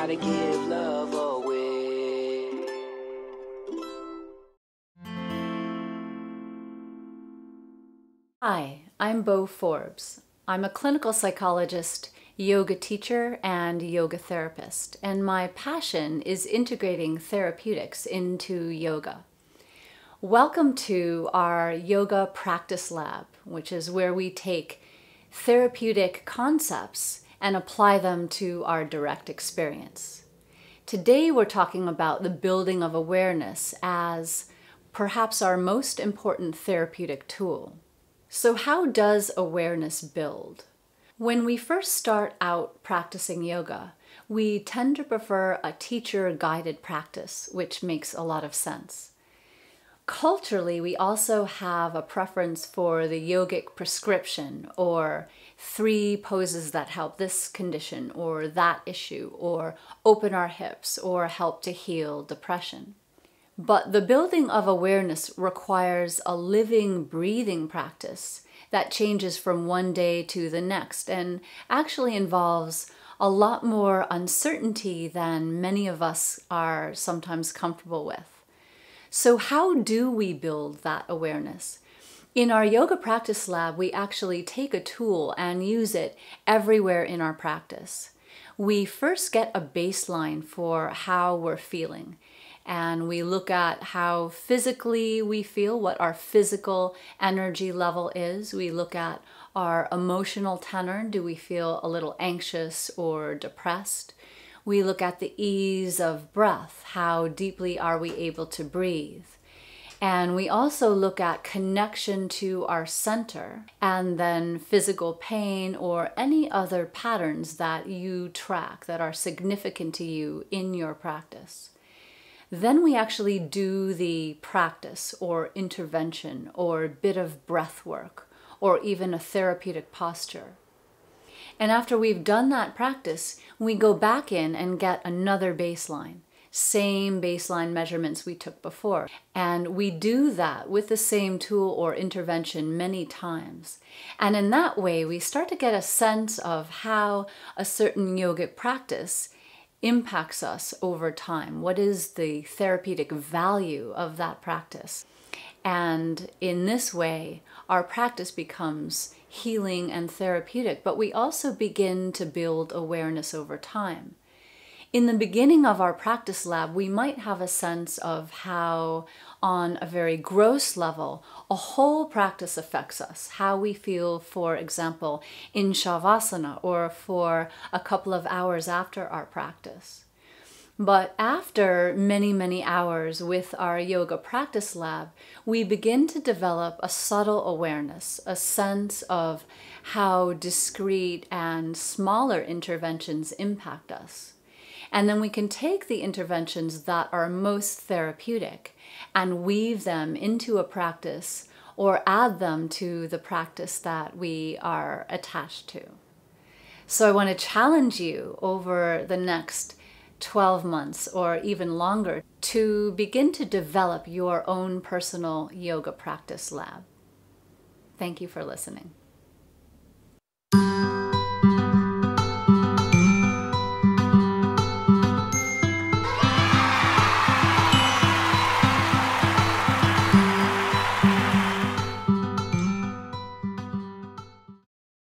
how to give love away. Hi, I'm Bo Forbes. I'm a clinical psychologist, yoga teacher, and yoga therapist, and my passion is integrating therapeutics into yoga. Welcome to our yoga practice lab, which is where we take therapeutic concepts and apply them to our direct experience. Today we're talking about the building of awareness as perhaps our most important therapeutic tool. So how does awareness build? When we first start out practicing yoga, we tend to prefer a teacher-guided practice, which makes a lot of sense. Culturally, we also have a preference for the yogic prescription, or 3 poses that help this condition or that issue, or open our hips, or help to heal depression. But the building of awareness requires a living, breathing practice that changes from one day to the next and actually involves a lot more uncertainty than many of us are sometimes comfortable with. So how do we build that awareness? In our yoga practice lab, we actually take a tool and use it everywhere in our practice. We first get a baseline for how we're feeling. And we look at how physically we feel, what our physical energy level is. We look at our emotional tenor. Do we feel a little anxious or depressed? We look at the ease of breath. How deeply are we able to breathe? And we also look at connection to our center, and then physical pain or any other patterns that you track that are significant to you in your practice. Then we actually do the practice or intervention or bit of breath work or even a therapeutic posture. And after we've done that practice, we go back in and get another baseline, same baseline measurements we took before. And we do that with the same tool or intervention many times. And in that way, we start to get a sense of how a certain yogic practice impacts us over time. What is the therapeutic value of that practice? And in this way, our practice becomes healing and therapeutic, but we also begin to build awareness over time. In the beginning of our practice lab, we might have a sense of how, on a very gross level, a whole practice affects us. How we feel, for example, in Shavasana or for a couple of hours after our practice. But after many, many hours with our yoga practice lab, we begin to develop a subtle awareness, a sense of how discrete and smaller interventions impact us. And then we can take the interventions that are most therapeutic and weave them into a practice or add them to the practice that we are attached to. So I want to challenge you over the next 12 months or even longer to begin to develop your own personal yoga practice lab. Thank you for listening.